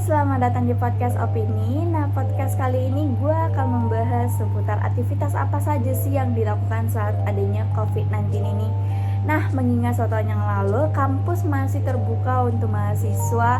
selamat datang di podcast Opini. Nah, podcast kali ini gue akan membahas seputar aktivitas apa saja sih yang dilakukan saat adanya COVID-19 ini. Nah, mengingat 1 tahun yang lalu, kampus masih terbuka untuk mahasiswa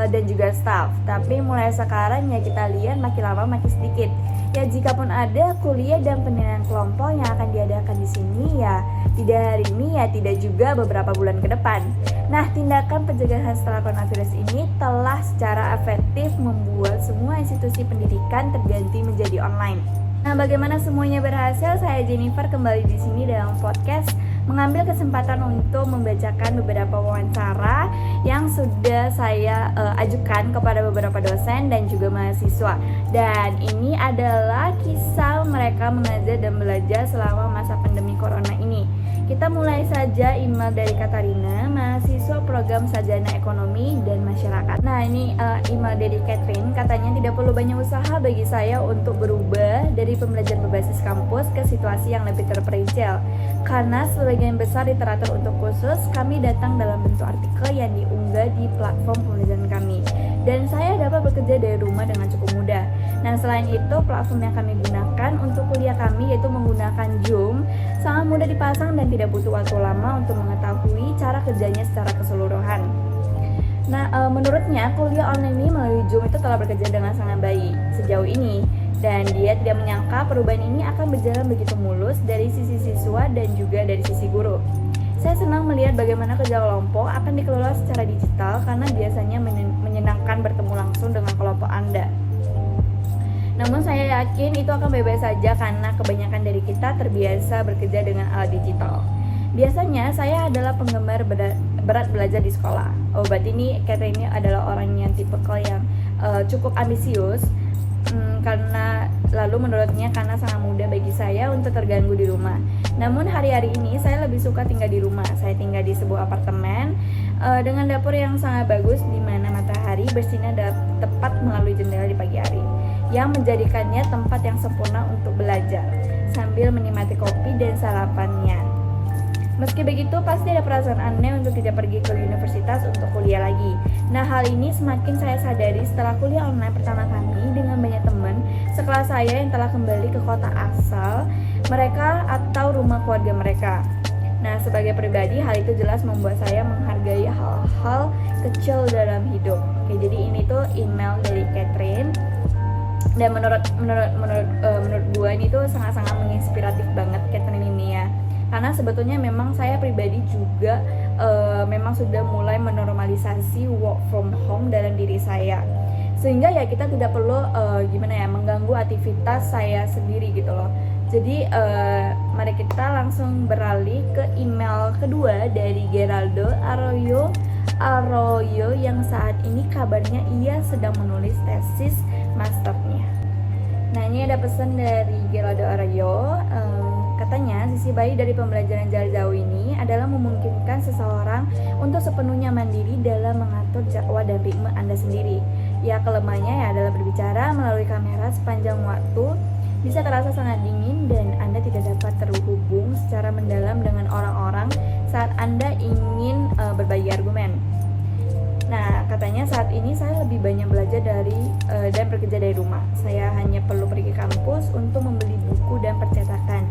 dan juga staff. Tapi mulai sekarang ya kita lihat makin lama makin sedikit. Ya, jikapun ada kuliah dan penilaian kelompok yang akan diadakan di sini ya tidak hari ini ya tidak juga beberapa bulan ke depan. Nah, tindakan pencegahan setelah coronavirus ini telah secara efektif membuat semua institusi pendidikan terganti menjadi online. Nah, bagaimana semuanya berhasil? Saya Jennifer kembali di sini dalam podcast mengambil kesempatan untuk membacakan beberapa wawancara yang sudah saya ajukan kepada beberapa dosen dan juga mahasiswa. Dan ini adalah kisah mereka mengajar dan belajar selama masa pandemi corona ini. Kita mulai saja email dari Katarina, mahasiswa program Sarjana Ekonomi dan Masyarakat. Nah, ini email dari Catherine, katanya tidak perlu banyak usaha bagi saya untuk berubah dari pembelajaran berbasis kampus ke situasi yang lebih terperinci. Karena sebagian besar literatur untuk khusus kami datang dalam bentuk artikel yang diunggah di platform pembelajaran kami. Dan saya dapat bekerja dari rumah dengan cukup mudah. Nah, selain itu platform yang kami gunakan untuk kuliah kami yaitu menggunakan Zoom, sangat mudah dipasang dan tidak butuh waktu lama untuk mengetahui cara kerjanya secara keseluruhan. Nah, menurutnya kuliah online ini melalui Zoom itu telah bekerja dengan sangat baik sejauh ini. Dan dia tidak menyangka perubahan ini akan berjalan begitu mulus dari sisi siswa dan juga dari sisi guru. Saya senang melihat bagaimana kerja kelompok akan dikelola secara digital karena biasanya menyenangkan bertemu langsung dengan kelompok Anda. Namun saya yakin itu akan baik-baik saja karena kebanyakan dari kita terbiasa bekerja dengan alat digital. Biasanya saya adalah penggemar berat belajar di sekolah. Oh, berarti ini Catherine ini adalah orang yang tipikal yang cukup ambisius. Karena lalu menurutnya karena sangat mudah bagi saya untuk terganggu di rumah. Namun hari-hari ini saya lebih suka tinggal di rumah. Saya tinggal di sebuah apartemen dengan dapur yang sangat bagus di mana matahari bersinar tepat melalui jendela di pagi hari, yang menjadikannya tempat yang sempurna untuk belajar sambil menikmati kopi dan sarapannya. Meski begitu, pasti ada perasaan aneh untuk tidak pergi ke universitas untuk kuliah lagi. Nah, hal ini semakin saya sadari setelah kuliah online pertama kami dengan banyak teman sekelas saya yang telah kembali ke kota asal mereka atau rumah keluarga mereka. Nah, sebagai pribadi, hal itu jelas membuat saya menghargai hal-hal kecil dalam hidup. Oke, jadi ini tuh email dari Catherine. Dan menurut gue ini tuh sangat-sangat menginspiratif banget Catherine ini ya. Karena sebetulnya memang saya pribadi juga memang sudah mulai menormalisasi work from home dalam diri saya. Sehingga ya kita tidak perlu mengganggu aktivitas saya sendiri gitu loh. Jadi mari kita langsung beralih ke email kedua dari Geraldo Arroyo yang saat ini kabarnya ia sedang menulis tesis masternya. Nah, ini ada pesan dari Geraldo Arroyo. Katanya, sisi baik dari pembelajaran jarak jauh ini adalah memungkinkan seseorang untuk sepenuhnya mandiri dalam mengatur jadwal dan ritme Anda sendiri. Ya, kelemahannya ya adalah berbicara melalui kamera sepanjang waktu bisa terasa sangat dingin dan Anda tidak dapat terhubung secara mendalam dengan orang-orang saat Anda ingin berbagi argumen. Nah, katanya saat ini saya lebih banyak belajar dan bekerja dari rumah. Saya hanya perlu pergi ke kampus untuk membeli buku dan percetakan.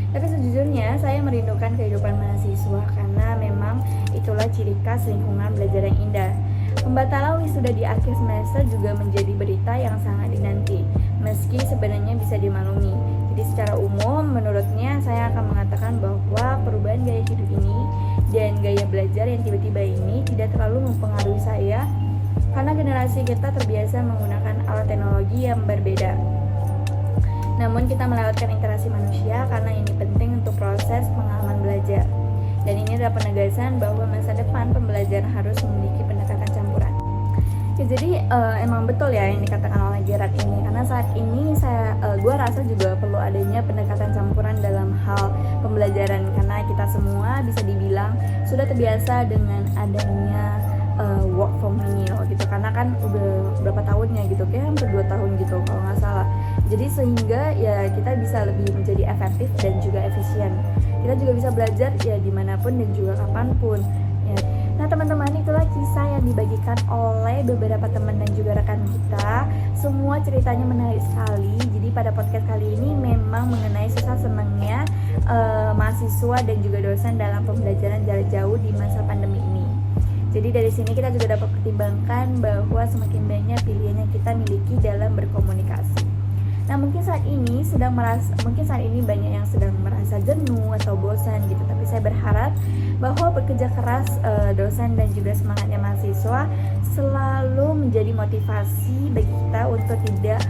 Tapi sejujurnya saya merindukan kehidupan mahasiswa karena memang itulah ciri khas lingkungan belajar yang indah. Pembatalan wisuda di akhir semester juga menjadi berita yang sangat dinanti, meski sebenarnya bisa dimaklumi. Jadi secara umum menurutnya saya akan mengatakan bahwa perubahan gaya hidup ini dan gaya belajar yang tiba-tiba ini tidak terlalu mempengaruhi saya karena generasi kita terbiasa menggunakan alat teknologi yang berbeda. Namun kita melewatkan interaksi manusia karena ini penting untuk proses pengalaman belajar. Dan ini adalah penegasan bahwa masa depan pembelajaran harus memiliki pendekatan campuran. Ya, jadi emang betul ya yang dikatakan oleh Gerard ini. Karena saat ini gue rasa juga perlu adanya pendekatan campuran dalam hal pembelajaran. Karena kita semua bisa dibilang sudah terbiasa dengan adanya work from home gitu. Karena kan udah berapa tahunnya gitu, kayak hampir 2 tahun gitu kalau nggak salah. Jadi sehingga ya kita bisa lebih menjadi efektif dan juga efisien. Kita juga bisa belajar ya dimanapun dan juga kapanpun ya. Nah teman-teman, itulah kisah yang dibagikan oleh beberapa teman dan juga rekan kita. Semua ceritanya menarik sekali. Jadi pada podcast kali ini memang mengenai susah senangnya mahasiswa dan juga dosen dalam pembelajaran jarak jauh di masa pandemi ini. Jadi dari sini kita juga dapat pertimbangkan bahwa semakin banyak pilihan yang kita miliki dalam berkomunikasi. Nah, mungkin saat ini banyak yang sedang merasa jenuh atau bosan gitu. Tapi saya berharap bahwa bekerja keras dosen dan juga semangatnya mahasiswa selalu menjadi motivasi bagi kita untuk tidak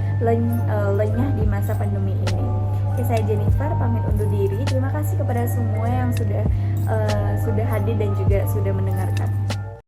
lenyah di masa pandemi ini. Oke, saya Jennifer pamit undur diri. Terima kasih kepada semua yang sudah hadir dan juga sudah mendengarkan.